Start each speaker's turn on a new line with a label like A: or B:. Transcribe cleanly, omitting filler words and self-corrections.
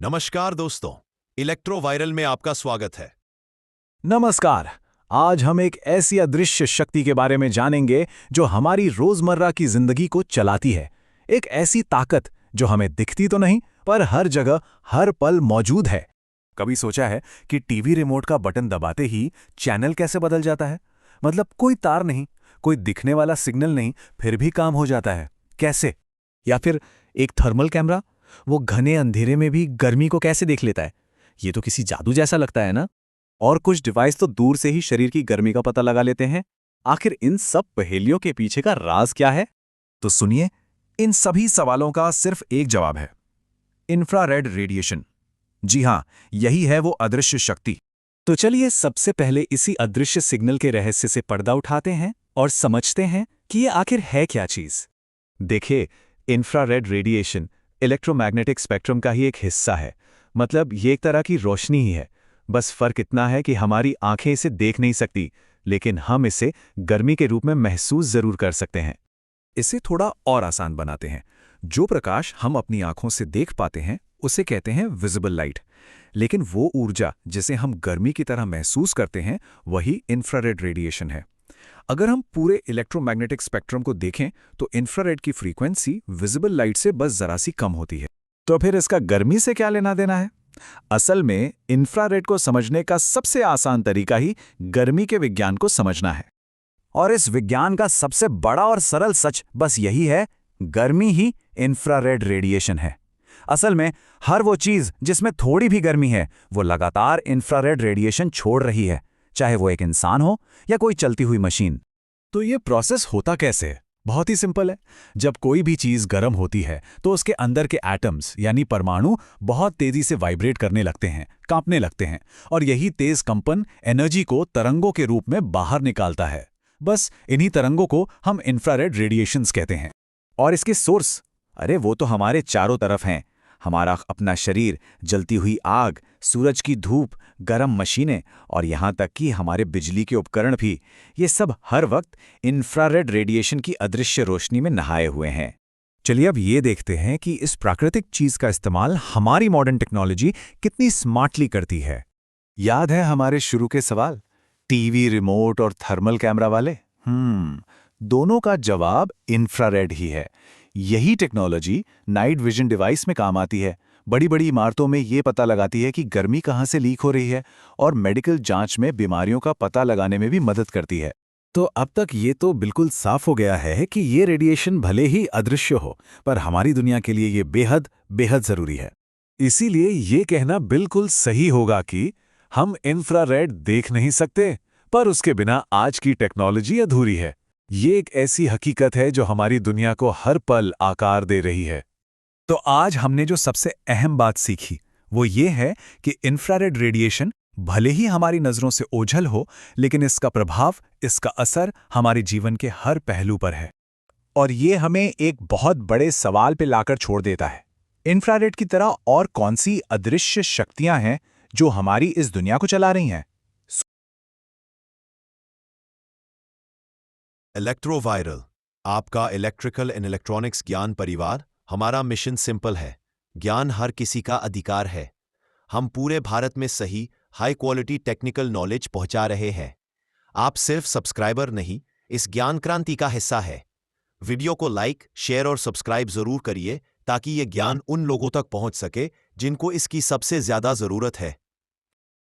A: नमस्कार दोस्तों, electro viral में आपका स्वागत है।
B: नमस्कार। आज हम एक ऐसी अदृश्य शक्ति के बारे में जानेंगे जो हमारी रोजमर्रा की जिंदगी को चलाती है। एक ऐसी ताकत जो हमें दिखती तो नहीं, पर हर जगह हर पल मौजूद है। कभी सोचा है कि टीवी रिमोट का बटन दबाते ही चैनल कैसे बदल जाता है? मतलब कोई तार नहीं, कोई दिखने वाला सिग्नल नहीं, फिर भी काम हो जाता है। कैसे? या फिर एक थर्मल कैमरा, वो घने अंधेरे में भी गर्मी को कैसे देख लेता है? ये तो किसी जादू जैसा लगता है ना? और कुछ डिवाइस तो दूर से ही शरीर की गर्मी का पता लगा लेते हैं। आखिर इन सब पहेलियों के पीछे का राज क्या है? तो सुनिए, इन सभी सवालों का सिर्फ एक जवाब है: इंफ्रारेड रेडिएशन। जी हां, यही है वो अदृश्य शक्ति। तो चलिए सबसे पहले इसी अदृश्य सिग्नल के रहस्य से पर्दा उठाते हैं और समझते हैं कि ये आखिर है क्या चीज। देखिए, इंफ्रारेड रेडिएशन इलेक्ट्रोमैग्नेटिक स्पेक्ट्रम का ही एक हिस्सा है। मतलब ये एक तरह की रोशनी ही है। बस फर्क इतना है कि हमारी आंखें इसे देख नहीं सकती, लेकिन हम इसे गर्मी के रूप में महसूस जरूर कर सकते हैं। इसे थोड़ा और आसान बनाते हैं। जो प्रकाश हम अपनी आंखों से देख पाते हैं उसे कहते हैं विजिबल लाइट, लेकिन वो ऊर्जा जिसे हम गर्मी की तरह महसूस करते हैं वही इंफ्रारेड रेडिएशन है। अगर हम पूरे इलेक्ट्रोमैग्नेटिक स्पेक्ट्रम को देखें तो इंफ्रारेड की फ्रीक्वेंसी विजिबल लाइट से बस जरा सी कम होती है। तो फिर इसका गर्मी से क्या लेना देना है? असल में इंफ्रारेड को समझने का सबसे आसान तरीका ही गर्मी के विज्ञान को समझना है। और इस विज्ञान का सबसे बड़ा और सरल सच बस यही है: गर्मी ही इंफ्रारेड रेडिएशन है। असल में हर वो चीज जिसमें थोड़ी भी गर्मी है वो लगातार इंफ्रारेड रेडिएशन छोड़ रही है, चाहे वो एक इंसान हो या कोई चलती हुई मशीन। तो ये प्रोसेस होता कैसे है? बहुत ही सिंपल है। जब कोई भी चीज गर्म होती है तो उसके अंदर के एटम्स यानी परमाणु बहुत तेजी से वाइब्रेट करने लगते हैं, कांपने लगते हैं, और यही तेज कंपन एनर्जी को तरंगों के रूप में बाहर निकालता है। बस इन्हीं तरंगों को हम इंफ्रारेड रेडिएशंस कहते हैं। और इसके सोर्स, अरे वो तो हमारे चारों तरफ हैं। हमारा अपना शरीर, जलती हुई आग, सूरज की धूप, गर्म मशीनें और यहाँ तक कि हमारे बिजली के उपकरण भी, ये सब हर वक्त इंफ्रारेड रेडिएशन की अदृश्य रोशनी में नहाए हुए हैं। चलिए अब ये देखते हैं कि इस प्राकृतिक चीज का इस्तेमाल हमारी मॉडर्न टेक्नोलॉजी कितनी स्मार्टली करती है। याद है हमारे शुरू के सवाल, टीवी रिमोट और थर्मल कैमरा वाले? दोनों का जवाब इंफ्रारेड ही है। यही टेक्नोलॉजी नाइट विजन डिवाइस में काम आती है। बड़ी बड़ी इमारतों में ये पता लगाती है कि गर्मी कहाँ से लीक हो रही है, और मेडिकल जांच में बीमारियों का पता लगाने में भी मदद करती है। तो अब तक ये तो बिल्कुल साफ हो गया है कि ये रेडिएशन भले ही अदृश्य हो, पर हमारी दुनिया के लिए ये बेहद बेहद जरूरी है। इसीलिए ये कहना बिल्कुल सही होगा कि हम इंफ्रारेड देख नहीं सकते, पर उसके बिना आज की टेक्नोलॉजी अधूरी है। ये एक ऐसी हकीकत है जो हमारी दुनिया को हर पल आकार दे रही है। तो आज हमने जो सबसे अहम बात सीखी वो ये है कि इंफ्रारेड रेडिएशन भले ही हमारी नजरों से ओझल हो, लेकिन इसका प्रभाव, इसका असर हमारे जीवन के हर पहलू पर है। और ये हमें एक बहुत बड़े सवाल पे लाकर छोड़ देता है: इंफ्रारेड की तरह और कौन सी अदृश्य शक्तियां हैं जो हमारी इस दुनिया को चला रही हैं?
A: इलेक्ट्रो वायरल, आपका इलेक्ट्रिकल एंड इलेक्ट्रॉनिक्स ज्ञान परिवार। हमारा मिशन सिंपल है: ज्ञान हर किसी का अधिकार है। हम पूरे भारत में सही, हाई क्वालिटी टेक्निकल नॉलेज पहुंचा रहे हैं। आप सिर्फ सब्सक्राइबर नहीं, इस ज्ञान क्रांति का हिस्सा है। वीडियो को लाइक, शेयर और सब्सक्राइब जरूर करिए ताकि ये ज्ञान उन लोगों तक पहुंच सके जिनको इसकी सबसे ज्यादा जरूरत है।